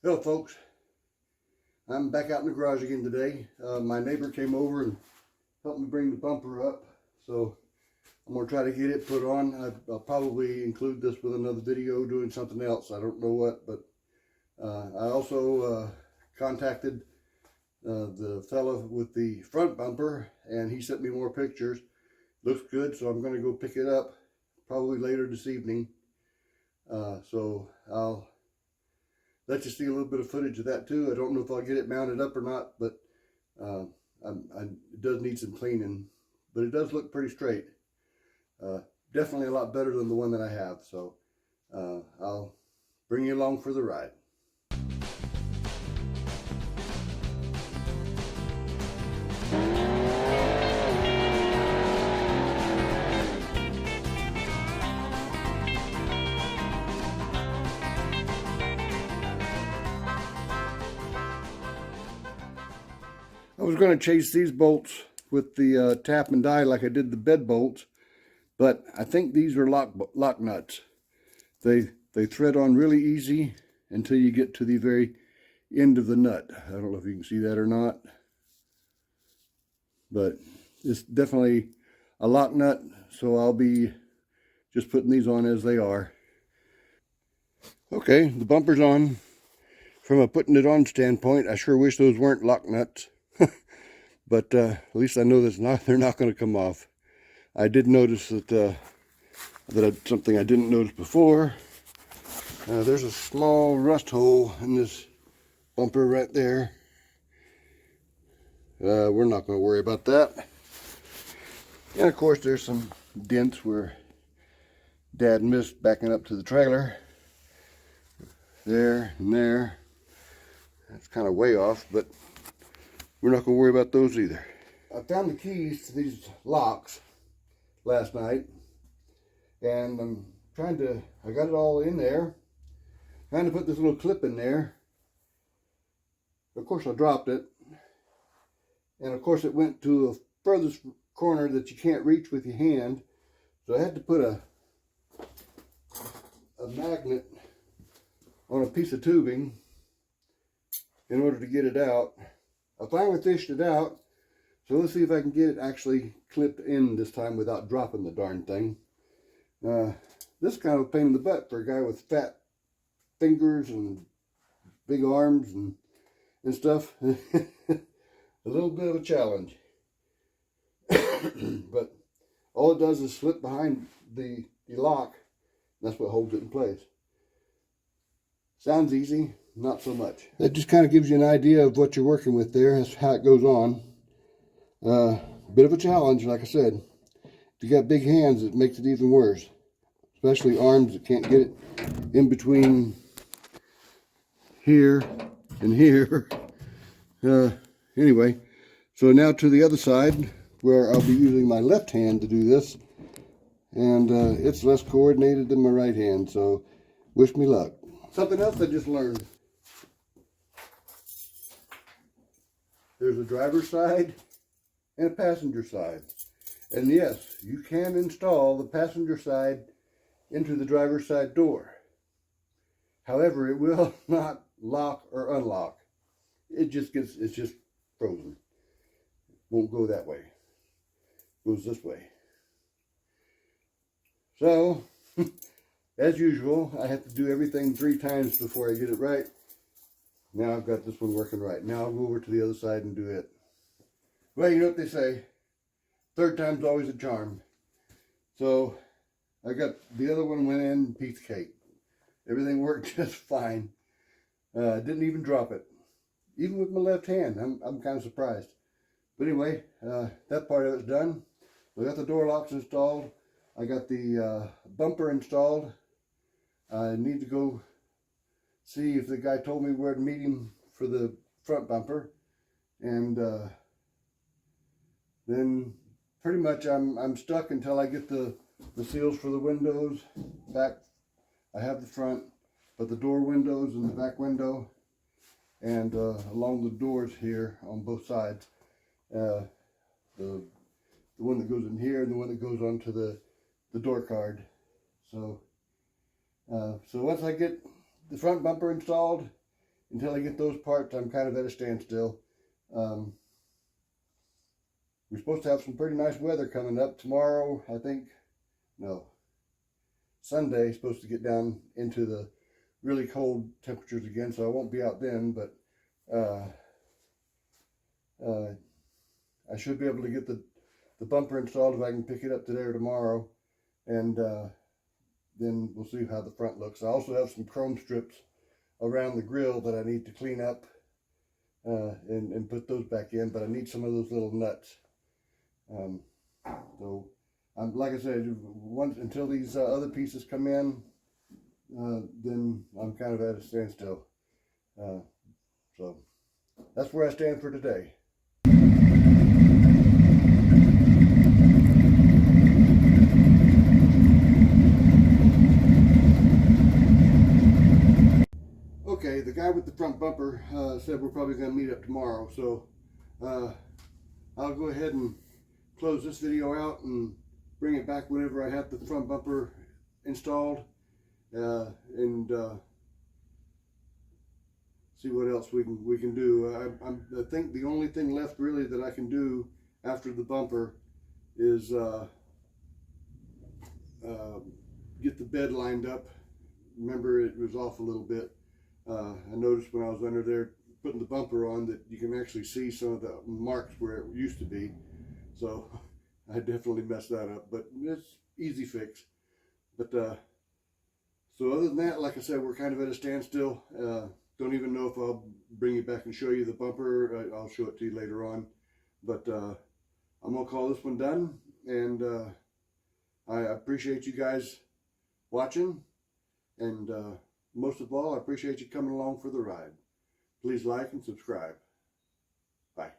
Hello folks, I'm back out in the garage again today. My neighbor came over and helped me bring the bumper up, so I'm going to try to get it put on. I'll probably include this with another video doing something else. I don't know what, but I also contacted the fella with the front bumper, and he sent me more pictures. Looks good, so I'm going to go pick it up probably later this evening. So I'll let you see a little bit of footage of that too. I don't know if I'll get it mounted up or not, but it does need some cleaning, but it does look pretty straight. Definitely a lot better than the one that I have, so I'll bring you along for the ride. I was going to chase these bolts with the tap and die like I did the bed bolts, but I think these are lock nuts. They thread on really easy until you get to the very end of the nut. I don't know if you can see that or not, but it's definitely a lock nut, so I'll be just putting these on as they are. Okay, the bumper's on. From a putting it on standpoint, I sure wish those weren't lock nuts. But at least I know they're not going to come off. I did notice that something I didn't notice before. There's a small rust hole in this bumper right there. We're not going to worry about that. And of course there's some dents where Dad missed backing up to the trailer. There and there. That's kind of way off, but we're not going to worry about those either. I found the keys to these locks last night, and I got it all in there, trying to put this little clip in there. Of course I dropped it, and of course it went to the furthest corner that you can't reach with your hand, so I had to put a magnet on a piece of tubing in order to get it out. I finally fished it out, so let's see if I can get it actually clipped in this time without dropping the darn thing. This is kind of a pain in the butt for a guy with fat fingers and big arms and stuff. A little bit of a challenge. But all it does is slip behind the lock. That's what holds it in place. Sounds easy, not so much. That just kind of gives you an idea of what you're working with there. That's how it goes on. Bit of a challenge, like I said. If you got big hands, it makes it even worse. Especially arms that can't get it in between here and here. Anyway, so now to the other side, where I'll be using my left hand to do this. And it's less coordinated than my right hand, so wish me luck. Something else I just learned. There's a driver's side and a passenger side. And yes, you can install the passenger side into the driver's side door. However, it will not lock or unlock. It's just frozen. Won't go that way. It goes this way. So, as usual, I have to do everything 3 times before I get it right. Now I've got this one working right. Now I'll go over to the other side and do it. Well, you know what they say. 3rd time's always a charm. So, I got the other one went in, piece of cake. Everything worked just fine. Didn't even drop it. Even with my left hand, I'm kind of surprised. But anyway, that part of it's done. We got the door locks installed. I got the bumper installed. I need to go see if the guy told me where to meet him for the front bumper. And then pretty much I'm stuck until I get the seals for the windows back. I have the front, but the door windows and the back window, and along the doors here on both sides, the one that goes in here and the one that goes onto the door card. So once I get the front bumper installed until I get those parts, I'm kind of at a standstill. We're supposed to have some pretty nice weather coming up tomorrow. I think, no, Sunday, supposed to get down into the really cold temperatures again, so I won't be out then, but I should be able to get the bumper installed if I can pick it up today or tomorrow, and then we'll see how the front looks. I also have some chrome strips around the grill that I need to clean up and put those back in, but I need some of those little nuts. So like I said, until these other pieces come in, then I'm kind of at a standstill. So that's where I stand for today. Okay, the guy with the front bumper said we're probably going to meet up tomorrow, so I'll go ahead and close this video out and bring it back whenever I have the front bumper installed, and see what else we can do. I think the only thing left really that I can do after the bumper is get the bed lined up. Remember, it was off a little bit. I noticed when I was under there putting the bumper on that you can actually see some of the marks where it used to be. So I definitely messed that up, but it's easy fix. But so other than that, like I said, we're kind of at a standstill. Don't even know if I'll bring you back and show you the bumper. I'll show it to you later on. But I'm gonna call this one done, and I appreciate you guys watching, and most of all, I appreciate you coming along for the ride. Please like and subscribe. Bye.